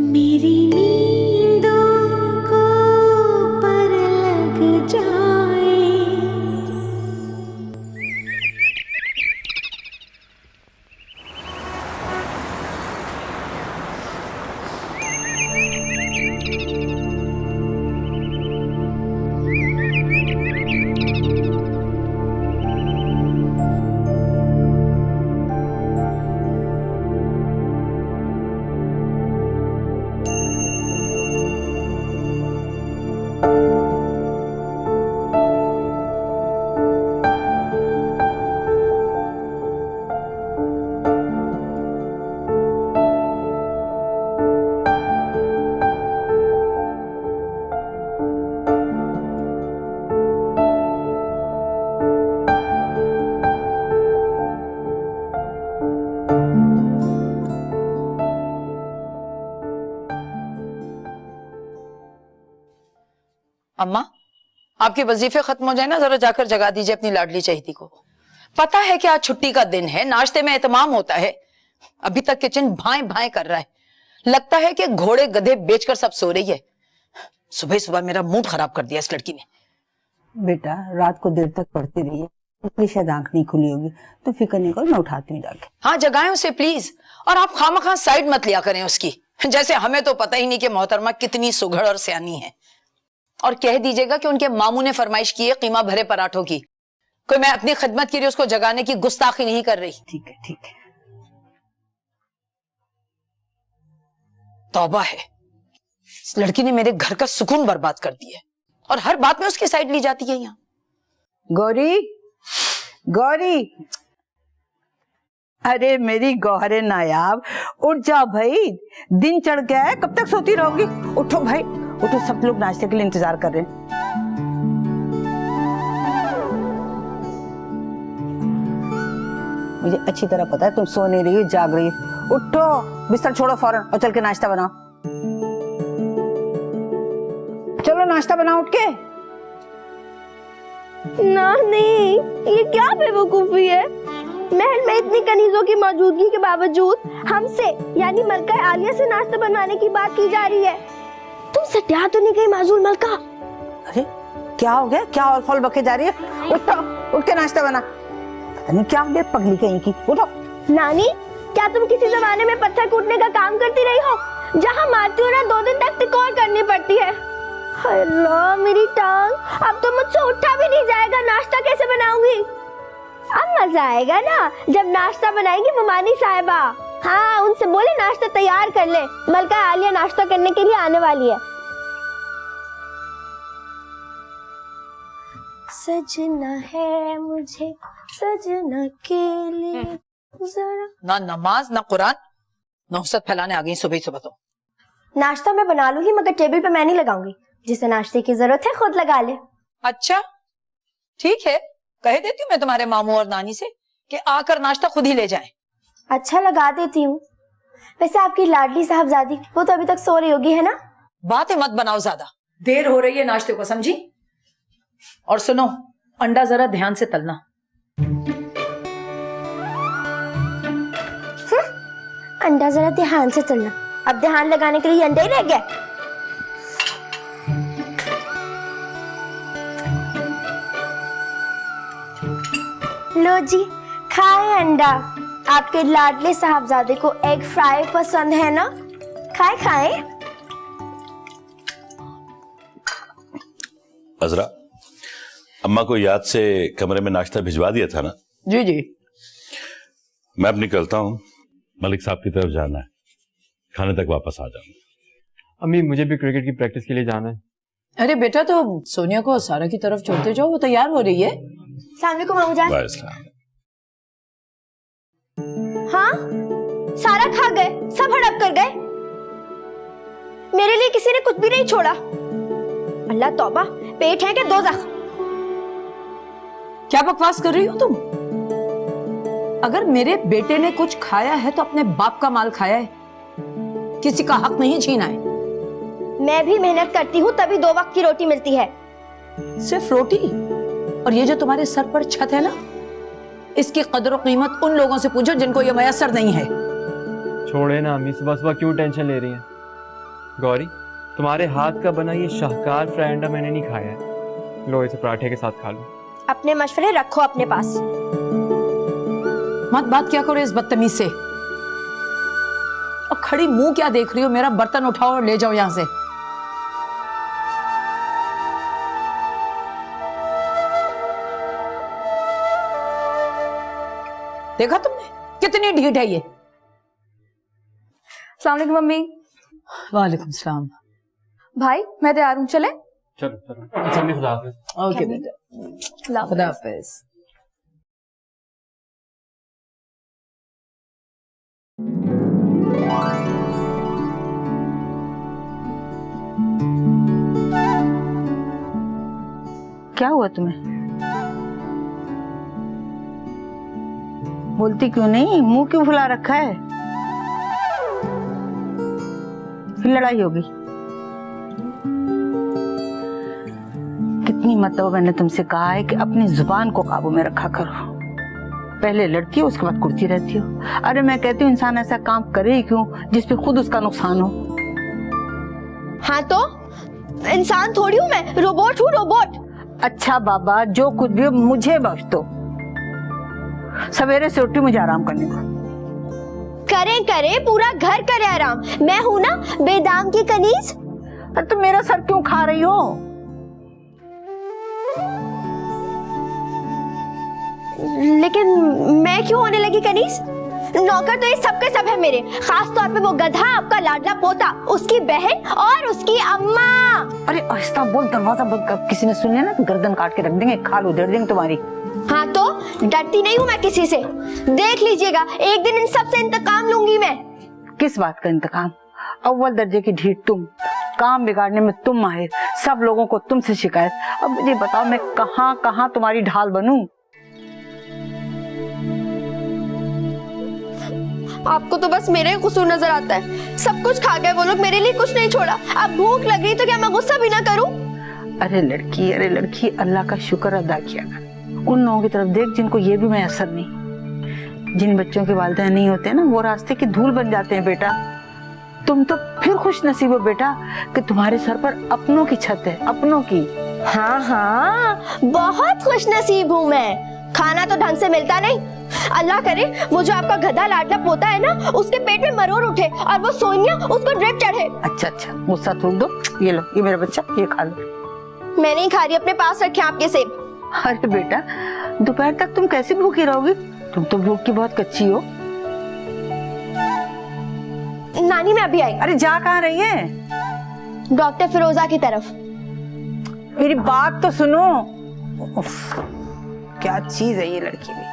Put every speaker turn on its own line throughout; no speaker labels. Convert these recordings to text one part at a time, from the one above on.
मेरी नींदों को पर लग जाए।
अम्मा, आपके वजीफे खत्म हो जाए ना, जरा जाकर जगा दीजिए अपनी लाडली चहेती को। पता है कि आज छुट्टी का दिन है, नाश्ते में एहतमाम होता है। अभी तक किचन भाएं भाएं कर रहा है, लगता है कि घोड़े गधे बेचकर सब सो रही है। सुबह सुबह मेरा मूड खराब कर दिया इस लड़की ने।
बेटा रात को देर तक पढ़ती रही है, इसलिए शायद आंख नहीं खुली होगी, तो फिक्र नहीं करो, मैं उठाती हूँ जाके।
हाँ जगाएं उसे प्लीज, और आप खामखा साइड मत लिया करें उसकी, जैसे हमें तो पता ही नहीं कि मोहतरमा कितनी सुघड़ और सयानी है। और कह दीजिएगा कि उनके मामू ने फरमाइश की है कीमा भरे पराठों की, कोई मैं अपनी खिदमत के लिए उसको जगाने की गुस्ताखी नहीं कर रही।
ठीक है ठीक है।
तौबा है, इस लड़की ने मेरे घर का सुकून बर्बाद कर दिया है, और हर बात में उसकी साइड ली जाती है। यहाँ
गौरी, गौरी, अरे मेरी गौहरे नायाब, उठ जाओ भाई, दिन चढ़ गया है, कब तक सोती रहोगी? उठो भाई उठो, सब लोग नाश्ते के लिए इंतजार कर रहे हैं। मुझे अच्छी तरह पता है तुम सो नहीं रही हो, जाग रही हो। उठो, बिस्तर छोड़ो फौरन और चल के नाश्ता बनाओ। चलो नाश्ता बनाओ उठ के।
नहीं, ये क्या बेवकूफी है। महल में इतनी कनीजों की मौजूदगी के बावजूद हमसे यानी मलका आलिया से नाश्ता बनवाने की बात की जा रही है। तुम सत्या तो नहीं गई माजूल मलका?
अरे क्या हो गया, क्या और फॉल बके जा रही है? उठो, उठ के नाश्ता बना। पता नहीं क्या हो गया पगली कहीं की। उठो।
नानी, क्या तुम किसी जमाने में पत्थर कूटने का काम करती रही हो, जहाँ मारती हो ना 2 दिन तक टिकोर करनी पड़ती है? अल्लाह मेरी टांग, अब तो मुझसे उठा भी नहीं जाएगा, नाश्ता कैसे बनाऊंगी? अब मजा आएगा ना जब नाश्ता बनाएंगी ममानी साहिबा। हाँ, उनसे बोले नाश्ता तैयार कर ले, मलका आलिया नाश्ता करने के लिए आने वाली है। सजना है मुझे सजना के लिए जरा।
ना नमाज ना कुरान, नौसत फैलाने आ गई सुबह सुबह। तो
नाश्ता मैं बना लूंगी, मगर टेबल पे मैं नहीं लगाऊंगी, जिसे नाश्ते की जरूरत है खुद लगा ले।
अच्छा ठीक है, कह देती हूँ मैं तुम्हारे मामू और नानी से कि आकर नाश्ता खुद ही ले जाएं।
अच्छा लगा देती हूँ। वैसे आपकी लाडली साहबजादी वो तो अभी तक सो रही होगी, है ना?
बातें मत बनाओ ज्यादा, देर हो रही है नाश्ते को, समझी? और सुनो, अंडा जरा ध्यान से तलना।
अंडा जरा ध्यान से तलना। अब ध्यान लगाने के लिए अंडे ही रह गए। लो जी, खाए अंडा। आपके लाडले साहबजादे को एग फ्राई पसंद है ना? खाए खाए।
अजरा, अम्मा को याद से कमरे में नाश्ता भिजवा दिया था ना?
जी जी।
मैं अब निकलता हूँ, मलिक साहब की तरफ जाना है, खाने तक वापस आ जाऊंगा।
अम्मी मुझे भी क्रिकेट की प्रैक्टिस के लिए जाना है।
अरे बेटा, तो सोनिया को सारा की तरफ छोड़ते जाओ, वो तैयार हो रही है।
सामने को मामू जान। हाँ, सारा खा गए, सब हड़प कर गए, मेरे लिए किसी ने कुछ भी नहीं छोड़ा। अल्लाह तौबा, पेट है कि दोज़ख।
क्या बकवास कर रही हो तुम? अगर मेरे बेटे ने कुछ खाया है तो अपने बाप का माल खाया है, किसी का हक नहीं छीना है।
मैं भी मेहनत करती हूँ तभी 2 वक्त की रोटी मिलती है।
सिर्फ रोटी? और ये जो तुम्हारे सर पर छत है ना, इसकी कदर और कीमत उन लोगों से पूछो जिनको ये मयसर नहीं है।
छोड़े ना अम्मी, सुबह सुबह क्यों टेंशन ले रही हैं? गौरी, तुम्हारे हाथ का बना ये शाहकार फ्राई अंडा मैंने नहीं खाया है। लो इसे पराठे के साथ खा लो।
अपने मशवरे रखो अपने पास।
मत बात क्या करो इस बदतमीज से। और खड़ी मुंह क्या देख रही हो? मेरा बर्तन उठाओ और ले जाओ यहां से। देखा तुमने कितनी ढीठ है ये।
अस्सलाम वालेकुम मम्मी।
वालेकुम सलाम।
भाई मैं तैयार हूँ, चले?
चलो चलो। अच्छा अम्मी, खुदा हाफिज।
ओके बेटा, खुदा हाफिज।
क्या हुआ तुम्हें? बोलती क्यों नहीं? मुंह क्यों फुला रखा है? फिर लड़ाई होगी? कितनी मरतबा मैंने तुमसे कहा है कि अपनी जुबान को काबू में रखा करो। पहले लड़ती हो, उसके बाद कुड़ती रहती हो। अरे मैं कहती हूँ इंसान ऐसा काम करे ही क्यों जिसपे खुद उसका नुकसान हो।
हाँ तो इंसान थोड़ी हूँ मैं, रोबोट हूँ, रोबोट।
अच्छा बाबा, जो कुछ भी हो मुझे बख्श दो। सवेरे से उठी, मुझे आराम करने दो।
करे करे पूरा घर करे आराम। मैं हूं ना बेदाम की कनीज।
अरे तुम मेरा सर क्यों खा रही हो?
लेकिन मैं क्यों होने लगी कनीज? नौकर तो ये सबके सब है मेरे, खास तौर पे वो गधा आपका लाडला पोता, उसकी बहन और उसकी अम्मा।
अरे आहिस्ता बोल, दरवाजा बंद कर। किसी ने सुने ना तो गर्दन काट के रख देंगे, खाल उधेड़ देंगे तुम्हारी।
हाँ तो डरती नहीं हूँ मैं किसी से। देख लीजिएगा एक दिन इन सब से इंतकाम लूंगी मैं।
किस बात का इंतकाम? अव्वल दर्जे की ढीठ तुम, काम बिगाड़ने में तुम माहिर, सब लोगों को तुमसे शिकायत। अब मुझे बताओ मैं कहाँ कहाँ तुम्हारी ढाल बनूं?
आपको तो बस मेरे कसूर नजर आता है। सब कुछ खा गए वो लोग, मेरे लिए कुछ नहीं छोड़ा। अब भूख लग रही तो क्या मैं गुस्सा भी ना करूं?
अरे लड़की, अल्लाह का शुक्र अदा किया कर। उन लोगों की तरफ देख जिनको ये भी मैसर नहीं। जिन बच्चों के वालिदैन नहीं होते ना, वो रास्ते की धूल बन जाते हैं बेटा। तुम तो फिर खुश नसीब हो बेटा कि तुम्हारे सर पर अपनों की छत है, अपनों की।
हाँ हाँ, बहुत खुश नसीब हूँ मैं। खाना तो ढंग से मिलता नहीं। अल्लाह करे वो जो आपका गधा लाडला पोता है ना, उसके पेट में मरोड़ उठे और वो सोनिया उसको ड्रिप चढ़े।
अच्छा, गुस्सा थूक दो। ये लो, ये मेरा बच्चा, ये खा लो।
मैं नहीं खा रही, अपने पास रखे आपके सेब।
अरे बेटा, दोपहर तक तुम कैसे भूखी रहोगी? तुम तो भूख की बहुत कच्ची हो।
नानी मैं अभी आई।
अरे जा कहाँ रही है?
डॉक्टर फिरोजा की तरफ।
मेरी बात तो सुनो। उफ, क्या चीज है ये लड़की भी।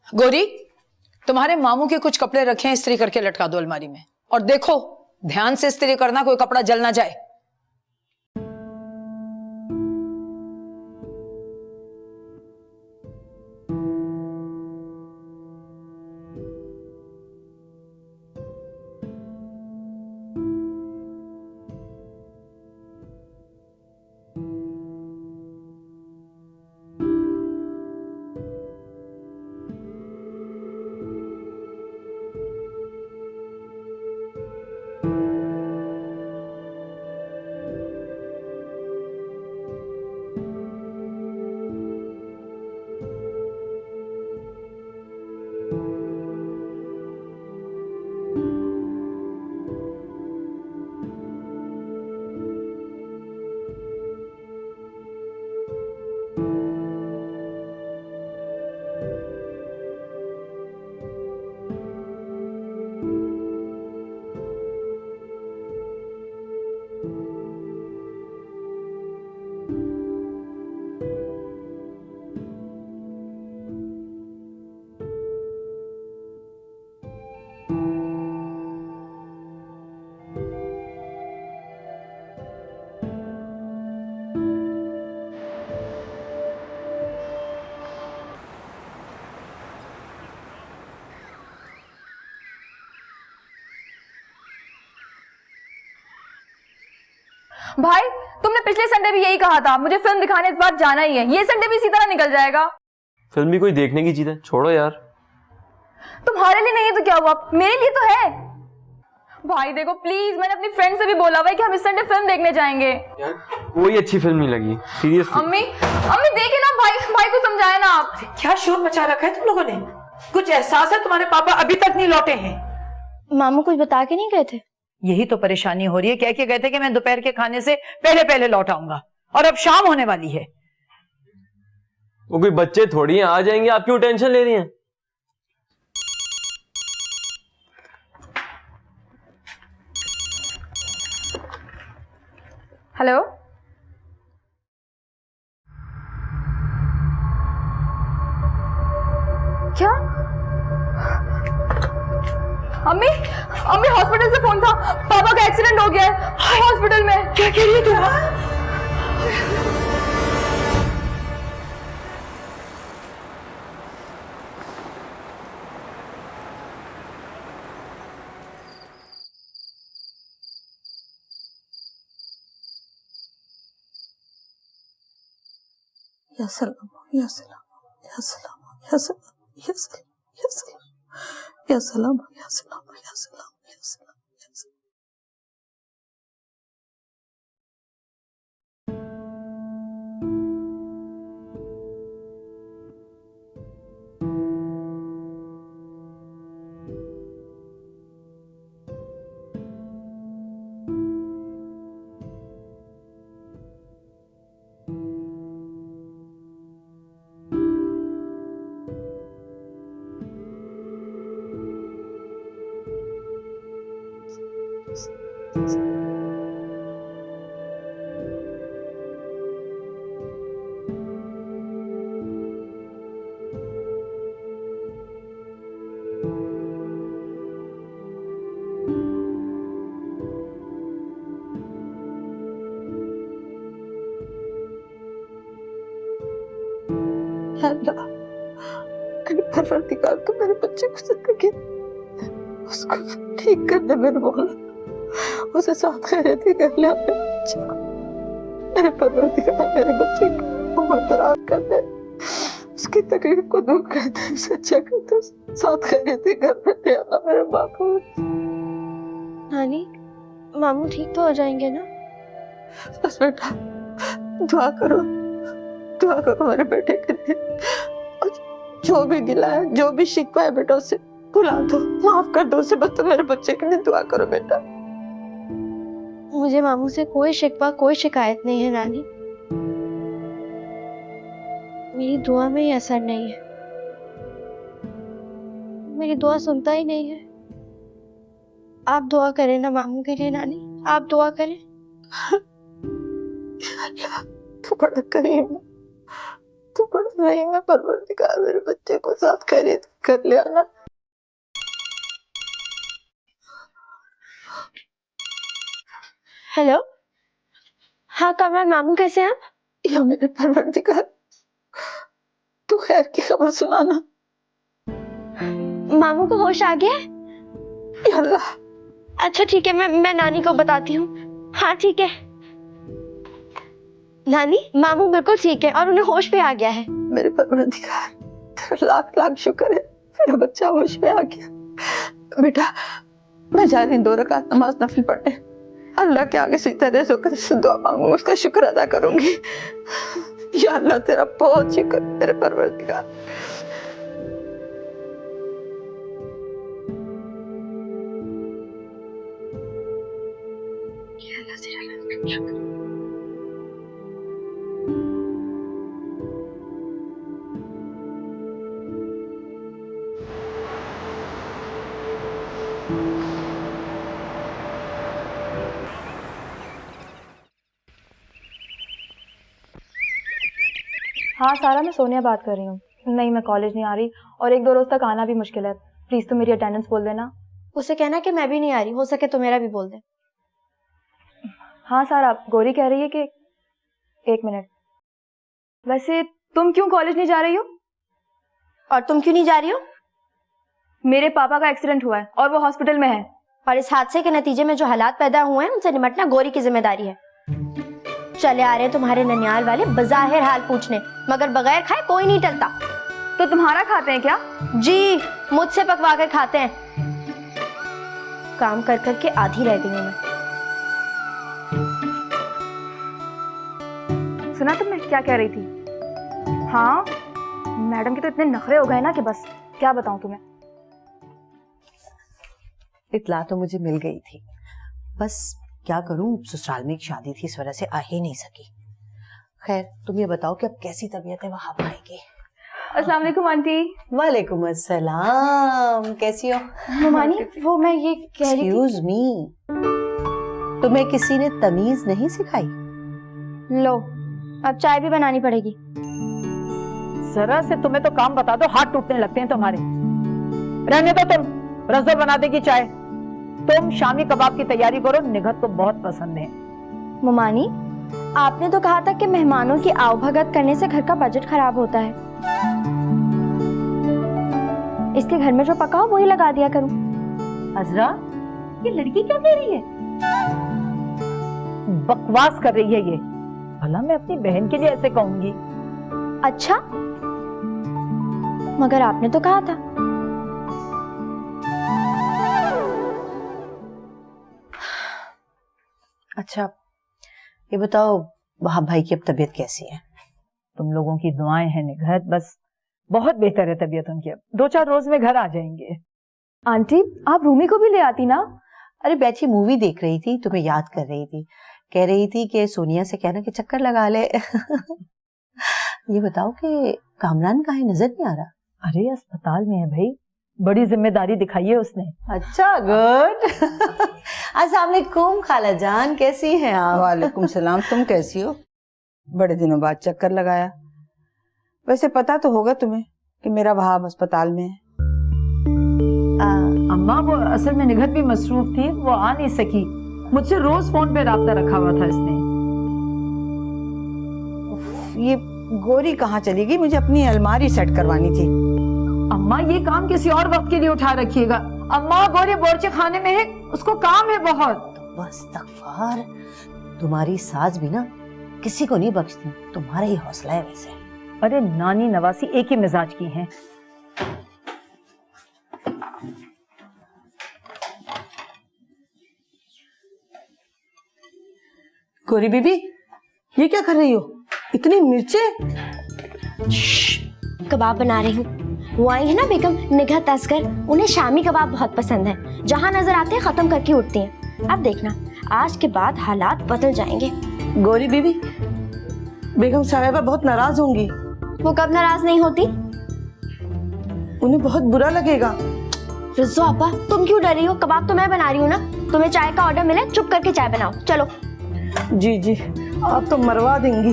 गोरी, तुम्हारे मामू के कुछ कपड़े रखे हैं, इस्त्री करके लटका दो अलमारी में। और देखो ध्यान से इस्त्री करना, कोई कपड़ा जल ना जाए।
भाई तुमने पिछले संडे भी यही कहा था, मुझे फिल्म दिखाने इस बार जाना ही है। ये संडे भी इसी तरह निकल जाएगा।
फिल्म भी कोई देखने की चीज है, छोड़ो यार।
तुम्हारे लिए नहीं है तो क्या हुआ, मेरे लिए तो है। भाई देखो प्लीज, मैंने अपनी फ्रेंड से भी बोला हुआ है कि हम इस संडे फिल्म देखने जाएंगे।
यार कोई अच्छी फिल्म नहीं लगी सीरियसली।
अम्मी अम्मी देखे ना, भाई को समझाए ना आप।
क्या शोर मचा रखा है तुम लोगों ने? कुछ एहसास है? तुम्हारे पापा अभी तक नहीं लौटे हैं।
मामू कुछ बता के नहीं गए थे?
यही तो परेशानी हो रही है। कह के गए थे कि मैं दोपहर के खाने से पहले पहले लौट आऊंगा, और अब शाम होने वाली है।
वो कोई बच्चे थोड़ी हैं, आ जाएंगे, आप क्यों टेंशन ले रही हैं?
हेलो, क्या? अम्मी हॉस्पिटल से फोन था, पापा का एक्सीडेंट हो गया है हॉस्पिटल में।
क्या कह रही है तू?
या सलाम या सलाम या सलाम या सलाम या सलाम या सलाम या सलाम या सलाम या सलाम या सलाम या सलाम। अल्लाह, परवरदिगार तो मेरे बच्चे को जिंदगी उसको ठीक कर दे मेरे मौला, उसे साथ खैरियत कर ले अपने बच्चे को। मेरे परवरदिगार मेरे बच्चे को उम्र दराज कर दे, उसकी तकलीफ को दूर कर दे, उसे अच्छा कर दे, साथ खैरियत कर दे अल्लाह मेरे बाप को।
नानी, मामू ठीक तो हो जाएंगे ना?
बस बेटा दुआ करो मेरे बेटे के लिए। जो भी गिला है, जो भी शिकवा है बेटा, उसे भुला दो, माफ कर दो उसे। बस तो मेरे बच्चे के लिए दुआ करो बेटा।
मुझे मामू से कोई शिकवा, कोई शिकायत नहीं है नानी। मेरी दुआ में ही असर नहीं है, मेरी दुआ सुनता ही नहीं है। आप दुआ करें ना मामू के लिए नानी, आप दुआ करें।
तू बड़ा करीम, तू बड़ा रहीम है परवरदिगार, मेरे बच्चे को साथ खैरियत कर ले ना।
हेलो, हाँ कमल, मामू कैसे हैं आप?
या मेरे परवरदिगार, तू खैर की खबर सुनाना।
मामू को होश आ गया है?
या अल्लाह।
अच्छा ठीक है, मैं नानी को बताती हूँ। हाँ ठीक है नानी, मामू बिल्कुल ठीक है और उन्हें होश पे आ गया है।
मेरे परवरदिगार तेरा लाख लाख शुक्र है, मेरा बच्चा होश पे आ गया। बेटा मैं जा रही 2 रकात नमाज नफिल पढ़ने, अल्लाह के आगे सीधा दे होकर से दुआ मांगूंगी, उसका शुक्र अदा करूंगी। या अल्लाह तेरा बहुत शुक्र तेरे परवरदिगार। या अल्लाह तेरा लाख शुक्र।
हाँ सारा, मैं सोनिया बात कर रही हूँ। नहीं, मैं कॉलेज नहीं आ रही और 1-2 रोज तक आना भी मुश्किल है। प्लीज तुम मेरी अटेंडेंस बोल देना।
उसे कहना कि मैं भी नहीं आ रही, हो सके तो मेरा भी बोल दे।
हाँ सारा, गौरी कह रही है कि 1 मिनट, वैसे तुम क्यों कॉलेज नहीं जा रही हो?
और तुम क्यों नहीं जा रही हो?
मेरे पापा का एक्सीडेंट हुआ है और वो हॉस्पिटल में है।
और इस हादसे के नतीजे में जो हालात पैदा हुए हैं उनसे निपटना गौरी की जिम्मेदारी है। चले आ रहे तुम्हारे ननियाल वाले बज़ाहिर हाल पूछने, मगर बगैर खाए कोई नहीं टलता।
तो तुम्हारा खाते हैं क्या?
जी, मुझसे पकवा कर खाते हैं। काम कर कर के आधी रह गई हूँ मैं।
सुना तुमने क्या कह रही थी? हाँ, मैडम के तो इतने नखरे हो गए ना कि बस क्या बताऊं तुम्हें।
इत्तला तो मुझे मिल गई थी, बस क्या करूं, ससुराल में एक शादी थी, इस वजह से आ ही नहीं सकी। खैर तुम ये बताओ कि अब कैसी तबीयत है वहां भाई की?
अस्सलाम वालेकुम आंटी।
वालेकुम अस्सलाम, कैसी हो?
ममानी, वो मैं ये कह रही थी।
एक्सक्यूज मी, तुम्हें किसी ने तमीज नहीं सिखाई?
लो, अब चाय भी बनानी पड़ेगी।
जरा से तुम्हें तो काम बता दो, हाथ टूटने लगते हैं तुम्हारे। रहने दो, तुम रसोई बना देगी चाय। तुम शामी कबाब की तैयारी करो, निगहत को बहुत पसंद है।
ममानी, आपने तो कहा था कि मेहमानों की आवभगत करने से घर का बजट खराब होता है, इसके घर में जो पका हो वही लगा दिया करूं।
अजरा, ये लड़की क्या कह रही है? बकवास कर रही है ये। भला मैं अपनी बहन के लिए ऐसे कहूंगी?
अच्छा, मगर आपने तो कहा था।
अच्छा ये बताओ, वहाब भाई की अब तबीयत कैसी है?
तुम लोगों की दुआएं हैं निगहत, बस बहुत बेहतर है तबीयत उनकी। अब 2-4 रोज में घर आ जाएंगे।
आंटी, आप रूमी को भी ले आती ना।
अरे बैठी मूवी देख रही थी, तुम्हें याद कर रही थी, कह रही थी कि सोनिया से कहना कि चक्कर लगा ले। ये बताओ कि कामरान कहाँ है, नजर नहीं आ रहा?
अरे अस्पताल में है भाई, बड़ी जिम्मेदारी दिखाई है उसने।
अच्छा, गुड। अस्सलाम वालेकुम खाला जान, कैसी हैं आप?
वालेकुम सलाम, तुम कैसी हो? बड़े दिनों बाद चक्कर लगाया। वैसे पता तो होगा तुम्हें कि मेरा भाव अस्पताल में है।
अम्मा, वो असल में निगहत भी मसरूफ थी, वो आ नहीं सकी। मुझसे रोज फोन पे राब्ता रखा हुआ था इसने।
ये गोरी कहाँ चली गई? मुझे अपनी अलमारी सेट करवानी थी।
अम्मा, ये काम किसी और वक्त के लिए उठा रखिएगा। अम्मा, गोरी बोर्चे खाने में है, उसको काम है बहुत।
बस तकफार, तुम्हारी सास भी ना किसी को नहीं बख्शती, तुम्हारा ही हौसला है वैसे।
अरे नानी नवासी एक ही मिजाज की हैं।
गोरी बीबी, ये क्या कर रही हो? इतनी मिर्चें?
कबाब बना रही हूँ। वो आई है ना बेगम निगहत असगर, उन्हें शामी कबाब बहुत पसंद है। जहाँ नजर आते हैं खत्म करके उठती हैं। अब देखना, आज के बाद हालात बदल जाएंगे।
गोरी बीबी, बेगम साहिबा बहुत नाराज होंगी।
वो कब नाराज नहीं होती?
उन्हें बहुत बुरा लगेगा।
रिज़ो अब्बा, तुम क्यों डर रही हो? कबाब तो मैं बना रही हूँ ना। तुम्हें चाय का ऑर्डर मिले, चुप करके चाय बनाओ। चलो।
जी जी, आप तो मरवा देंगी।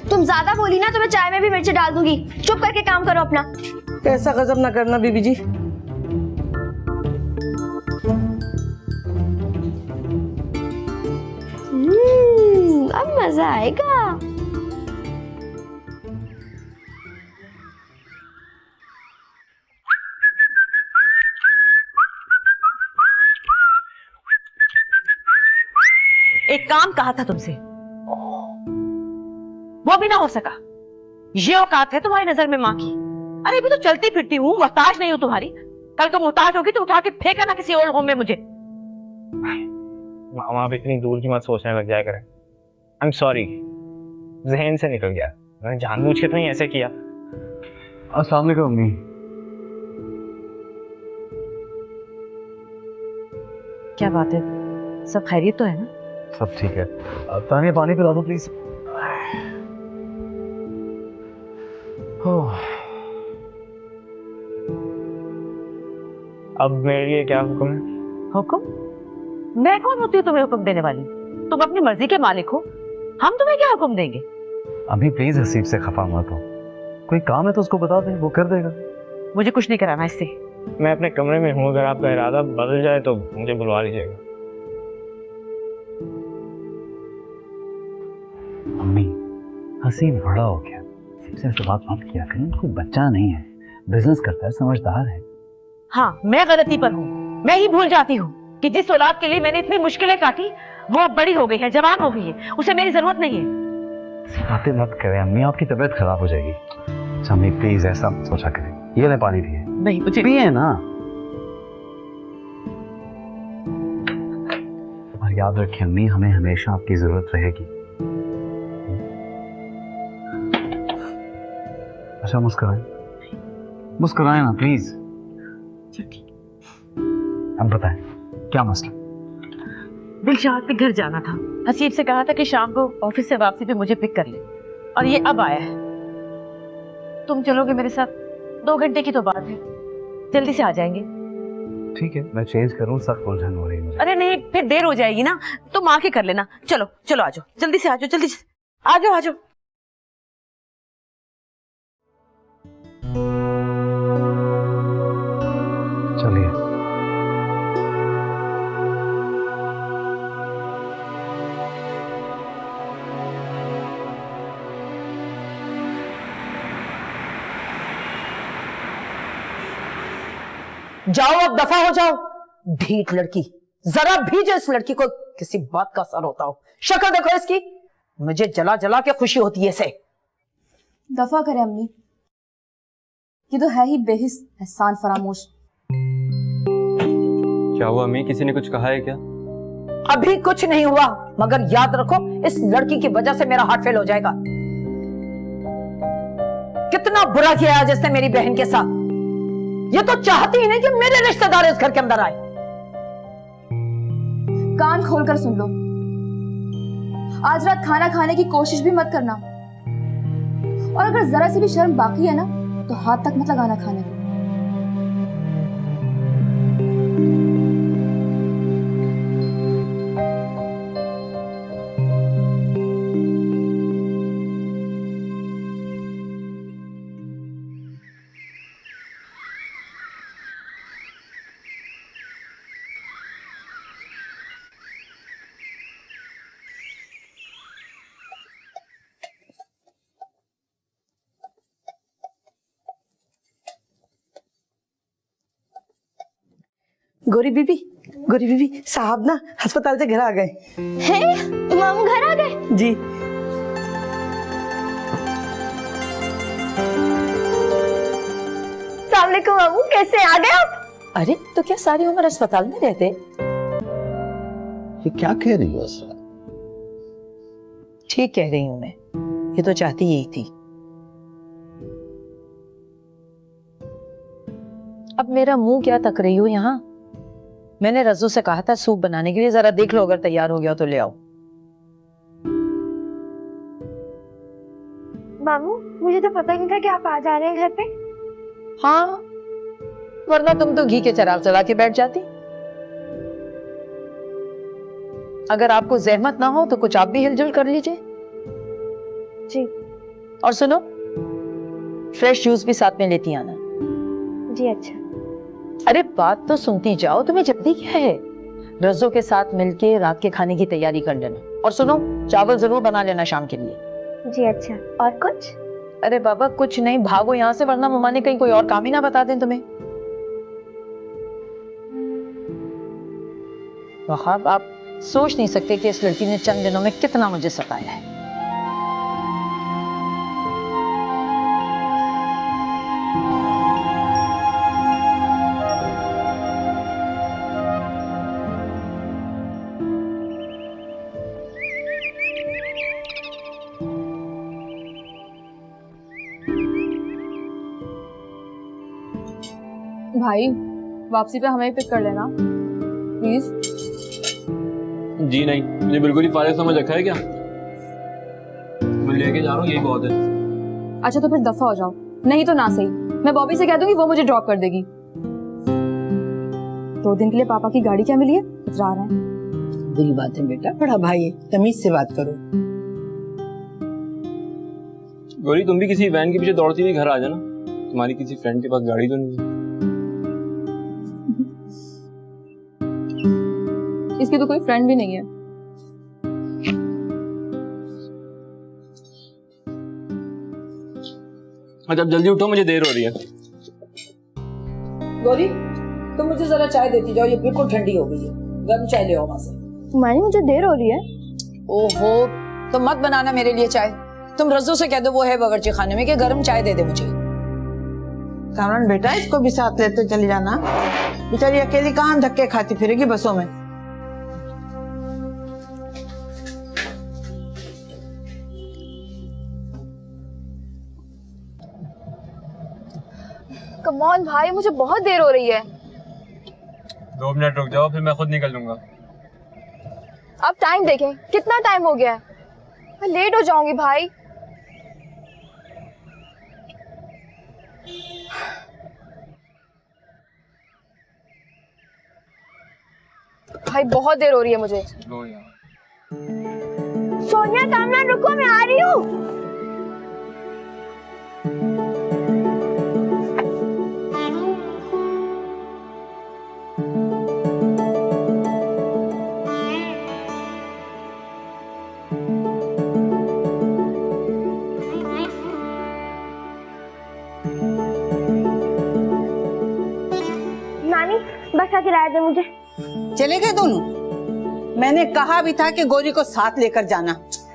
तुम ज्यादा बोली ना तो मैं चाय में भी मिर्च डाल दूंगी। चुप करके काम करो अपना।
ऐसा गजब ना करना बीबी जी।
अब मजा आएगा।
एक काम कहा था तुमसे, वो भी ना हो सका। ये औकात है तुम्हारी नजर में माँ की? अरे अभी तो चलती फिरती हूँ, मोहताज नहीं हूँ तुम्हारी। कल को मोहताज होगी तो उठा के फेंका ना किसी ओल्ड होम में मुझे।
मामा, आप इतनी दूर की मत सोचने लग जाया करें। आई एम सॉरी, जहन से निकल गया। मैंने जानबूझ के तो नहीं ऐसे किया। अस्सलाम वालेकुम अम्मी।
क्या बात है, सब खैरियत तो है ना?
सब ठीक है। तानिया, पानी पिला दो प्लीज। अब मेरे लिए क्या हुक्म है?
हुक्म? मैं कौन होती हूँ तुम्हें हुक्म देने वाली? तुम अपनी मर्जी के मालिक हो, हम तुम्हें क्या हुक्म देंगे?
अम्मी प्लीज हसीब से खफा मत हो। कोई काम है तो उसको बता दे, वो कर देगा।
मुझे कुछ नहीं कराना इससे।
मैं अपने कमरे में हूँ, अगर आपका इरादा बदल जाए तो मुझे बुलवा लीजिएगा।
अम्मी, हसीब बड़ा हो गया, सबसे ऐसे बात मत किया करें। कोई बच्चा नहीं है, बिजनेस करता है, समझदार है।
हाँ, मैं गलती पर हूँ। मैं ही भूल जाती हूँ कि जिस औलाद के लिए मैंने इतनी मुश्किलें काटी, वो अब बड़ी हो गई है, जवान हो गई है, उसे मेरी जरूरत नहीं है।
बातें मत करें अम्मी, आपकी तबीयत खराब हो जाएगी। अच्छा अम्मी प्लीज ऐसा मत सोचा करें। ये ले पानी पिए।
नहीं, मुझे
पिए ना। और याद रखें अम्मी, हमें हमेशा आपकी जरूरत रहेगी। अच्छा मुस्कुराएं, मुस्कुराएं ना प्लीज। अब बताएं क्या मसला?
दिलशाद के घर जाना था। हसीब से कहा था कि शाम को ऑफिस से वापसी पे मुझे पिक कर ले, और ये अब आया है। तुम चलोगे मेरे साथ? 2 घंटे की तो बात है, जल्दी से आ जाएंगे।
ठीक है, मैं चेंज करूं, सख्त उलझन हो रही है मुझे।
अरे नहीं, फिर देर हो जाएगी ना, तुम आके कर लेना। चलो चलो, आ जाओ, जल्दी से आ जाओ, जल्दी से आ जाओ, आ जाओ।
चलिए।
जाओ, अब दफा हो जाओ। ढीठ लड़की, जरा भी जो इस लड़की को किसी बात का असर होता हो। शक्ल देखो इसकी, मुझे जला जला के खुशी होती है इसे।
दफा करे अम्मी, ये तो है ही बेहिस एहसान फरामोश।
क्या हुआ अम्मी, किसी ने कुछ कहा है क्या?
अभी कुछ नहीं हुआ, मगर याद रखो इस लड़की की वजह से मेरा हार्ट फेल हो जाएगा। कितना बुरा किया आज इसने मेरी बहन के साथ। ये तो चाहती ही नहीं कि मेरे रिश्तेदार इस घर के अंदर आए।
कान खोलकर सुन लो, आज रात खाना खाने की कोशिश भी मत करना, और अगर जरा सी भी शर्म बाकी है ना तो हाथ तक मत लगाना खाने को।
गोरी बीबी साहब ना अस्पताल से घर आ गए
हैं? मामू घर आ गए?
जी।
अस्सलामुअलैकुम मामू, कैसे आ गए आप?
अरे तो क्या सारी उम्र अस्पताल में रहते?
ये क्या कह रही हो असरा?
ठीक कह रही हूं मैं, ये तो चाहती यही थी। अब मेरा मुंह क्या तक रही हो यहाँ? मैंने रज़ू से कहा था सूप बनाने के लिए, जरा देख लो अगर तैयार हो गया तो ले आओ।
मामू, मुझे तो पता ही नहीं था कि आप आ जा रहे हैं घर पे।
हाँ, वरना तुम तो घी के चिराग जला के बैठ जाती। अगर आपको जहमत ना हो तो कुछ आप भी हिलजुल कर लीजिए।
जी।
और सुनो, फ्रेश जूस भी साथ में लेती आना।
जी अच्छा।
अरे बात तो सुनती जाओ, तुम्हें जल्दी क्या है? रज़ो के साथ मिलके रात के खाने की तैयारी कर लेना, और सुनो चावल जरूर बना लेना शाम के लिए।
जी अच्छा। और कुछ?
अरे बाबा कुछ नहीं, भागो यहाँ से, वरना मम्मा ने कहीं कोई और काम ही ना बता दें तुम्हें। वहाब, आप सोच नहीं सकते कि इस लड़की ने चंद दिनों में कितना मुझे सताया है।
भाई वापसी पे हमें पिक कर लेना प्लीज।
जी नहीं, मुझे बिल्कुल ही फारिग समझ रखा है क्या? मैं लेके जा रहा हूँ, यही बहुत है।
अच्छा तो फिर दफा हो जाओ, नहीं तो ना सही मैं बॉबी से कह दूंगी, वो मुझे ड्रॉप कर देगी। 2 दिन के लिए पापा की गाड़ी क्या मिली है, इतरा रहा है।
बुरी बात है बेटा, बड़ा भाई है, तमीज से बात करो।
गौरी, तुम भी किसी वैन के पीछे दौड़ती हुई घर आ जाना, तुम्हारी किसी फ्रेंड के पास गाड़ी तो नहीं है?
इसकी तो कोई फ्रेंड भी नहीं है।
अच्छा जल्दी उठो, मुझे देर हो रही है।
गौरी, तुम मुझे जरा चाय देती जाओ, ये बिल्कुल ठंडी हो गई है। गर्म चाय ले आओ वहां से।
मानी मुझे देर हो रही है।
ओहो, तो मत बनाना मेरे लिए चाय। तुम रज़ू से कह दो, वो है बावर्ची खाने में, कि गर्म चाय दे दे मुझे।
कामरान बेटा, इसको भी साथ लेते चली जाना, बेचारी अकेली कहाँ धक्के खाती फिरेगी बसों में।
कम ऑन भाई, मुझे बहुत देर हो रही है।
2 मिनट रुक जाओ, फिर मैं खुद निकल लूंगा।
अब टाइम देखें, कितना टाइम हो गया है, मैं लेट हो जाऊंगी भाई। भाई बहुत देर हो रही है मुझे।
सोनिया कामरान रुको, मैं आ रही हूँ। नानी बस का किराया दे मुझे।
चले गए दोनों? मैंने कहा भी था कि गौरी को साथ लेकर जाना।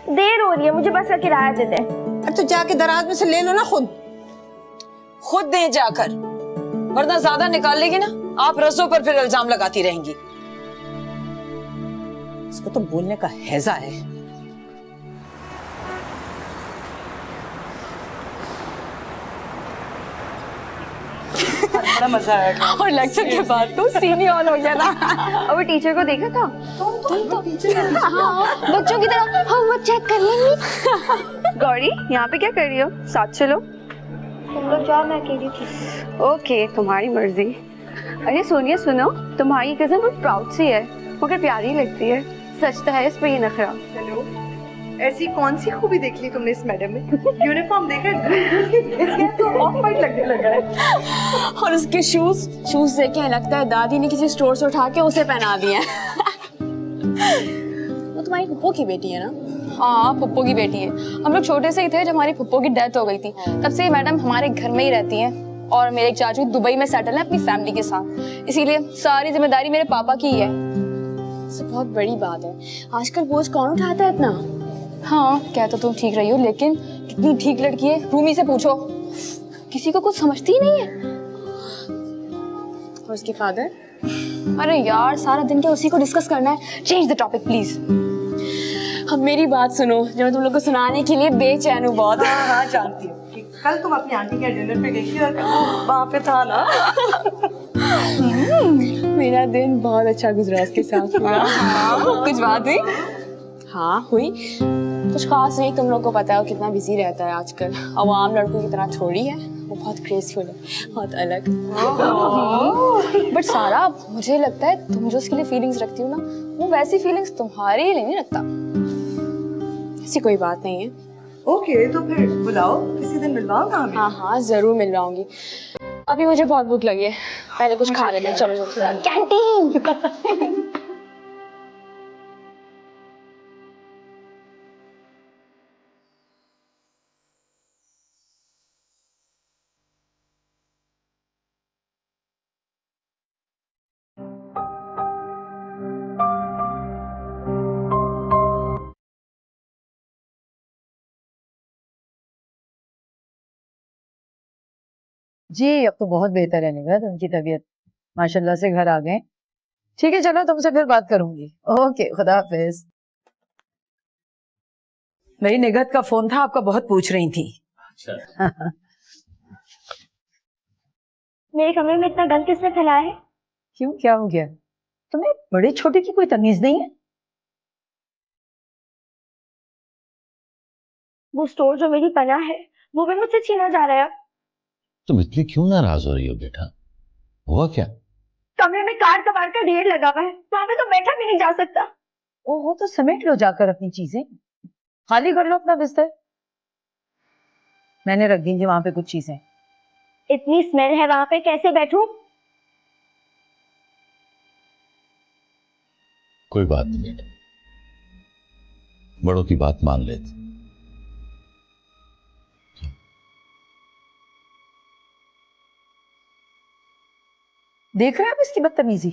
देर हो रही है, मुझे बस का किराया दे दे।
अरे तो जाके दराज में से ले लो ना
खुद दे जाकर, वरना ज्यादा निकाल लेगी ना, आप रसों पर फिर इल्जाम लगाती रहेंगी।
इसको तो बोलने का हैजा है। बड़ा मजा आया
और लेक्चर के बाद तो सीन ही ऑन हो गया ना। अब टीचर को देखा था? हाँ, बच्चों की तरह होमवर्क चेक कर लेंगी। गौरी यहाँ पे क्या कर रही हो? साथ चलो।
तुम लोग जाओ, मैं अकेली थी।
ओके, तुम्हारी मर्जी। अरे सोनिया सुनो, तुम्हारी कजन बहुत प्राउड सी है मगर प्यारी लगती है। सच तो है इस पे ये नखरा।
हेलो, ऐसी कौन सी खूबी देख ली तुमने इस मैडम में? यूनिफॉर्म देखा, इसके तो ऑफ वाइट लगने लगा है।
और उसके शूज देखे लगता है दादी ने किसी स्टोर से उठा के उसे पहना दिए हैं। वो तुम्हारी फुप्पो की बेटी है ना? हाँ, फुप्पो की बेटी है। हम लोग छोटे से ही थे जब हमारी फुप्पो की डेथ हो गई थी, तब से मैडम हमारे घर में ही रहती हैं। और मेरे एक चाचू दुबई में सेटल है अपनी फैमिली के साथ, इसीलिए सारी जिम्मेदारी मेरे पापा की ही है। बहुत बड़ी बात है, आजकल बोझ कौन उठाता है इतना? हाँ, क्या तो तुम ठीक रही हो, लेकिन कितनी ठीक लड़की है, रूमी से पूछो, किसी को कुछ समझती ही नहीं है। और उसके फादर? अरे यार, सारा दिन क्या उसी को डिस्कस करना है। Change the topic please. अब मेरी बात सुनो, जो मैं तुम लोग को सुनाने के लिए बेचैन हूँ बहुत।
हाँ, जानती हूँ कि कल तुम अपनी आंटी के डिनर पे गई थी और वहाँ पे था ना।
मेरा दिन बहुत अच्छा गुजरा उसके साथ। कुछ बात हुई? हाँ हुई, कुछ खास नहीं। तुम लोग को पता है वो कितना बिजी रहता है आजकल, आवाम लड़कों की तरह थोड़ी है। वो बहुत ग्रेसफुल है, बहुत अलग। बट सारा, मुझे लगता है तुम जो उसके लिए फीलिंग्स रखती हो ना, वो वैसी फीलिंग्स तुम्हारे लिए नहीं रखता। ऐसी कोई बात नहीं है।
ओके, तो फिर बुलाओ, किसी दिन मिलवाओ ना हमें।
हाँ हाँ, जरूर मिलवाऊंगी। अभी मुझे बहुत भूख लगी है, पहले कुछ खा लेते हैं। चलो कैंटीन।
जी अब तो बहुत बेहतर है निगत, उनकी तबीयत माशाल्लाह से घर आ गए। ठीक है, चलो तुमसे फिर बात करूंगी। ओके, खुदा हाफिज। मेरी निगत का फोन था, आपका बहुत पूछ रही थी।
अच्छा। मेरे कमरे में इतना गंद किसने फैलाया है?
क्यों, क्या हो गया? तुम्हें बड़े छोटे की कोई तमीज नहीं है?
वो स्टोर जो मेरी पनाह है, वो भी मुझसे छीना जा रहा है।
तुम इतनी क्यों नाराज हो रही हो बेटा? हुआ क्या?
कमरे में कार कबाड़ का ढेर लगा हुआ है, वहां पे तो बैठा भी नहीं जा सकता।
ओहो, तो समेट लो जाकर अपनी चीजें, खाली कर लो अपना बिस्तर। मैंने रख दी थी वहां पे कुछ चीजें।
इतनी स्मेल है वहां पे, कैसे बैठूं?
कोई बात नहीं बेटा, बड़ों की बात मान लेते।
देख रहे हैं आप इसकी बदतमीजी?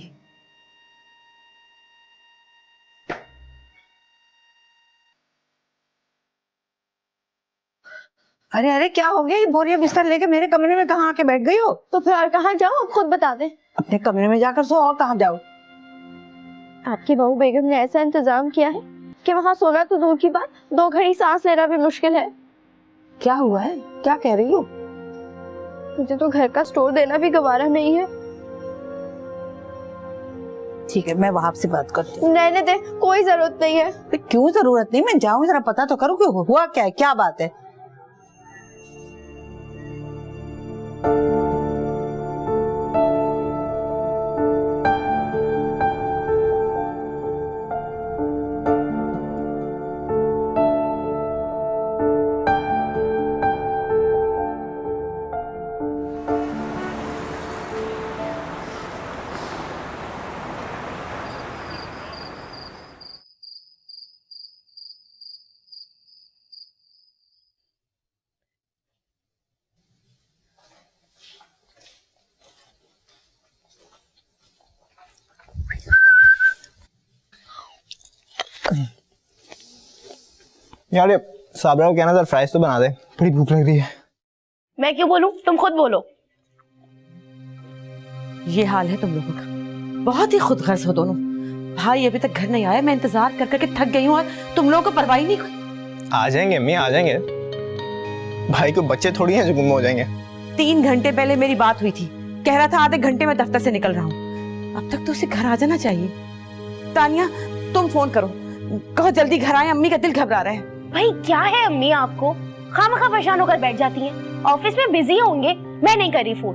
अरे अरे क्या हो गया? ये बोरिया बिस्तर लेके मेरे कमरे में कहाँ आके बैठ गई हो?
तो फिर और कहाँ जाओ, आप खुद बता दें।
अपने कमरे में जाकर सो, और कहाँ जाओ?
आपकी बहू बेगम ने ऐसा इंतजाम किया है कि वहाँ सोना तो दूर की बात, 2 घड़ी सांस लेना भी मुश्किल है।
क्या हुआ है? क्या कह रही हो?
मुझे तो घर का स्टोर देना भी गवारा नहीं है।
ठीक है, मैं वहां से बात करती हूँ।
रहने दे, कोई जरूरत नहीं है।
क्यों जरूरत नहीं, मैं जाऊँ जरा पता तो करूँ क्यों हुआ क्या है, क्या बात है।
यार ये साबरा को कहना था फ्राइज तो बना दे, बड़ी भूख लग रही है।
मैं क्यों बोलूं, तुम खुद बोलो।
ये हाल है तुम लोगों का, बहुत ही खुदगर्ज हो दोनों। भाई अभी तक घर नहीं आया, मैं इंतजार कर करके थक गई हूँ और तुम लोगों को परवाह ही नहीं कोई।
आ जाएंगे अम्मी, आ जाएंगे। भाई को बच्चे थोड़ी हैं जो गुम हो जाएंगे।
3 घंटे पहले मेरी बात हुई थी, कह रहा था आधे घंटे में दफ्तर से निकल रहा हूँ। अब तक तो उसे घर आ जाना चाहिए। तानिया तुम फोन करो, कहो जल्दी घर आए, अम्मी का दिल घबरा रहा है।
भाई क्या है अम्मी आपको, खामखा परेशान होकर बैठ जाती हैं। ऑफिस में बिजी होंगे, मैं नहीं करी फोन।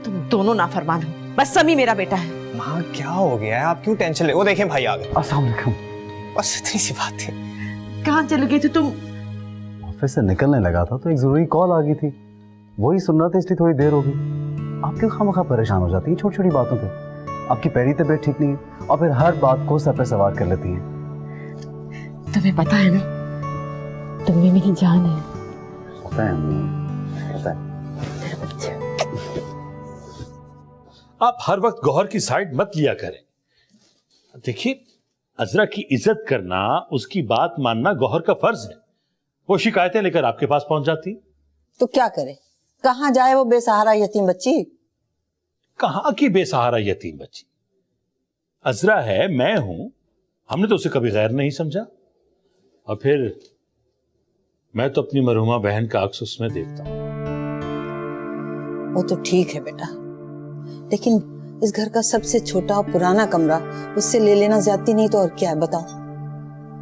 तुम दोनों नाफरमान हो, बस समी मेरा बेटा है।
माँ क्या हो गया है, आप क्यों टेंशन ले। वो देखें भाई आ गए।
अस्सलाम वालेकुम।
बस इतनी सी बात थी।
कहाँ चले गए थे तुम?
ऑफिस से निकलने लगा था तो एक जरूरी कॉल आ गई थी, वही सुन रहा था, इसलिए थोड़ी देर हो गई। आप क्यों खामखा परेशान हो जाती हैं छोटी छोटी बातों पे? आपकी पहली तबीयत ठीक नहीं है और फिर हर बात को सर पे सवार कर लेती हैं।
तुम्हें पता है ना, तुम भी मेरी जान है।
पता है अम्मी, पता है।
आप हर वक्त गौहर की साइड मत लिया करें। देखिए, अजरा की इज्जत करना, उसकी बात मानना गौहर का फर्ज है। वो शिकायतें लेकर आपके पास पहुंच जाती।
तो क्या करे, कहाँ जाए वो बेसहारा यतीम बच्ची?
कहां की बेसहारा यतीम बच्ची? अजरा है, मैं हूं, हमने तो उसे कभी गैर नहीं समझा। और फिर मैं तो अपनी मरहुमा बहन का अक्स उसमें देखता हूं।
वो तो ठीक है बेटा, लेकिन इस घर का सबसे छोटा और पुराना कमरा उससे ले लेना ज्यादती नहीं तो और क्या है बताओ।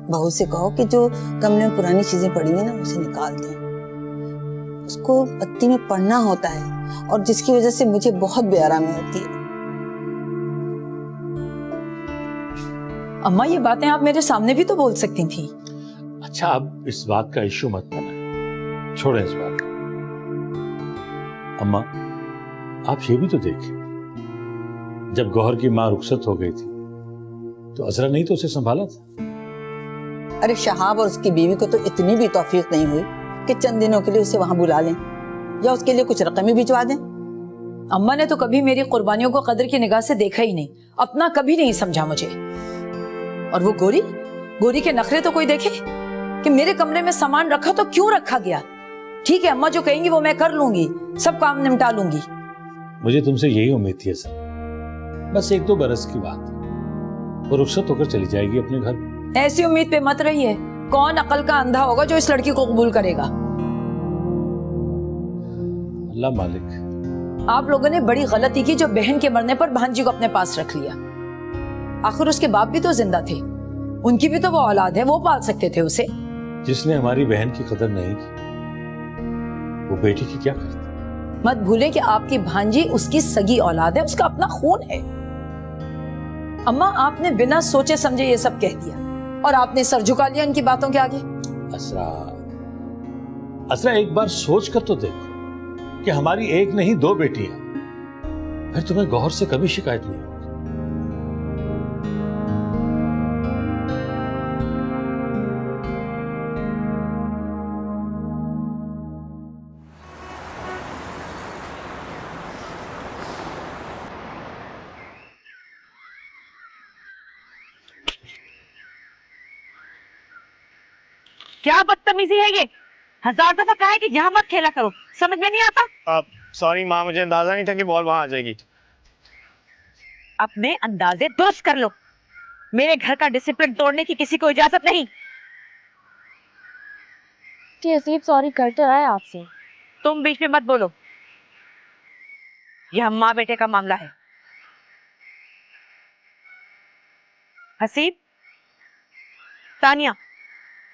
बहू से कहो कि जो कमरे में पुरानी चीजें पड़ी हुई ना उसे निकाल दें। उसको पत्ती में पढ़ना होता है और जिसकी वजह से मुझे बहुत बेआरामी होती है।
अम्मा ये बातें आप मेरे सामने भी तो बोल सकती थी।
अच्छा, अब इस बात का इश्यू मत बनाएं, छोड़ें इस बात को। अम्मा, आप ये भी तो देखें, जब गौहर की माँ रुखसत हो गई थी तो अजरा नहीं तो उसे संभाला था।
अरे शहाब और उसकी बीवी को तो इतनी भी तौफीक नहीं हुई कि चंद दिनों के लिए उसे वहां बुला लें या उसके लिए कुछ रकम ही भिजवा दें।
अम्मा ने तो कभी मेरी कुर्बानियों को कदर की निगाह से देखा ही नहीं, अपना कभी नहीं समझा मुझे। और वो गोरी के नखरे तो कोई देखे कि मेरे कमरे में सामान रखा तो क्यों रखा गया। ठीक है, अम्मा जो कहेंगी वो मैं कर लूंगी, सब काम निपटा लूंगी।
मुझे तुमसे यही उम्मीद थी सर, बस 1-2 बरस की बात है, वो रुखसत होकर चली जाएगी अपने घर।
ऐसी उम्मीद पे मत रहिए, कौन अकल का अंधा होगा जो इस लड़की को कबूल करेगा।
अल्लाह मालिक।
आप लोगों ने बड़ी गलती की जो बहन के मरने पर भांजी को अपने पास रख लिया। आखिर उसके बाप भी तो जिंदा थे, उनकी भी तो वो औलाद है, वो पाल सकते थे उसे।
जिसने हमारी बहन की कदर नहीं की वो बेटी की क्या करती।
मत भूलें कि आपकी भांजी उसकी सगी औलाद है, उसका अपना खून है। अम्मा आपने बिना सोचे समझे ये सब कह दिया और आपने सर झुका लिया इनकी बातों के आगे।
असरा एक बार सोच कर तो देखो कि हमारी एक नहीं 2 बेटियां, फिर तुम्हें गौहर से कभी शिकायत नहीं होगी।
क्या बदतमीजी है ये? 1000 दफा कहा है कि यहाँ मत खेला करो, समझ में नहीं आता?
सॉरी माँ, मुझे अंदाजा नहीं था कि बॉल वहां आ जाएगी।
अपने अंदाजे दुरुस्त कर लो, मेरे घर का डिसिप्लिन तोड़ने की किसी को इजाजत नहीं।
जी असीब सॉरी कर तो रहा है आपसे।
तुम बीच में मत बोलो, यह माँ बेटे का मामला है। हसीब, तानिया,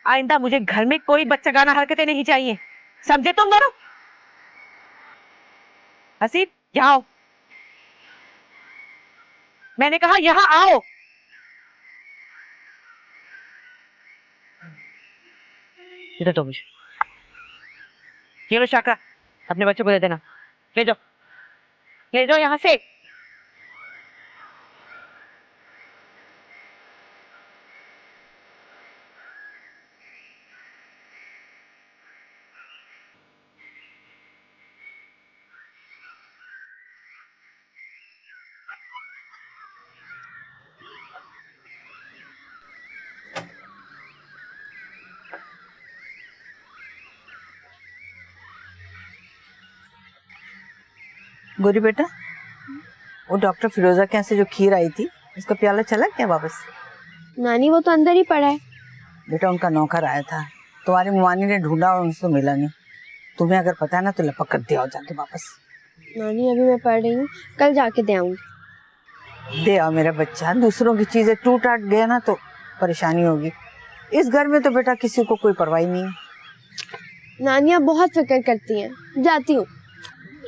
आइंदा मुझे घर में कोई बच्चागाना हरकतें नहीं चाहिए, समझे तुम दोनों? हसीब, यहाँ आओ। मैंने कहा यहाँ आओ। इधर दो मुझे। ये लो शाका, अपने बच्चों को दे देना। ले जाओ यहाँ से।
गोरी बेटा, वो डॉक्टर फिरोजा के यहाँ से जो खीर आई थी उसका प्याला चला क्या वापस?
नानी वो तो अंदर ही पड़ा है।
बेटा उनका नौकर आया था, तुम्हारी मुआनी ने ढूंढा और उनसे मिला नहीं। तुम्हें अगर पता है ना तो लपक कर दे आओ जाके वापस।
नानी अभी मैं पढ़ रही हूँ, कल जाके दे आऊंगी।
दे आओ मेरा बच्चा, दूसरों की चीजें टूट टाट गया ना तो परेशानी होगी। इस घर में तो बेटा किसी को कोई परवाह नहीं है।
नानी आप बहुत फिक्र करती हैं, जाती हूँ।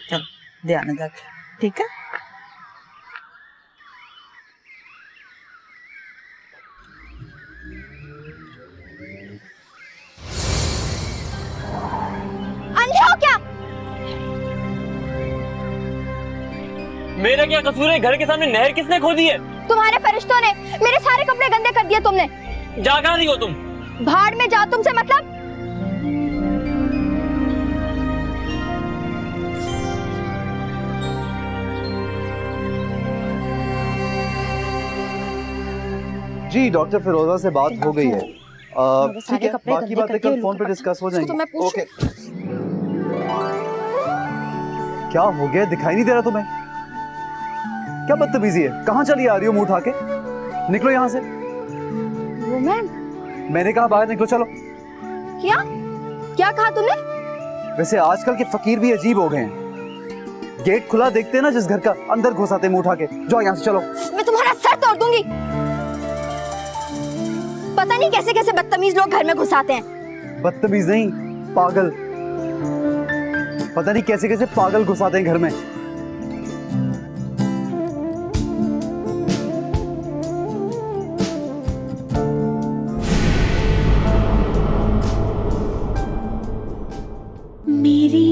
चल दे आना जाके, ठीक है?
अंधे हो क्या?
मेरा क्या कसूर है? घर के सामने नहर किसने खोदी है?
तुम्हारे फरिश्तों ने। मेरे सारे कपड़े गंदे कर दिए तुमने।
जा कहाँ रही हो तुम?
भाड़ में जा, तुमसे मतलब।
जी डॉक्टर फिरोजा से बात हो गई है। ठीक है, बाकी बातें कल फोन पे डिस्कस हो जाएंगी। ओके। क्या हो गया, दिखाई नहीं दे रहा तुम्हें? क्या बदतमीजी है? कहाँ चली आ रही हो मुंह उठा के? निकलो यहाँ से। मैंने कहा बाहर निकलो, चलो।
क्या कहा तुमने?
वैसे आजकल के फकीर भी अजीब हो गए हैं। गेट खुला देखते हैं ना जिस घर का, अंदर घुसाते मुंह उठा के। जाओ यहाँ से, चलो।
मैं तुम्हारा सर तोड़ दूंगी। पता नहीं कैसे कैसे बदतमीज लोग घर में घुसाते हैं।
बदतमीज नहीं, पागल। पता नहीं कैसे कैसे पागल घुसाते हैं घर में।
मेरी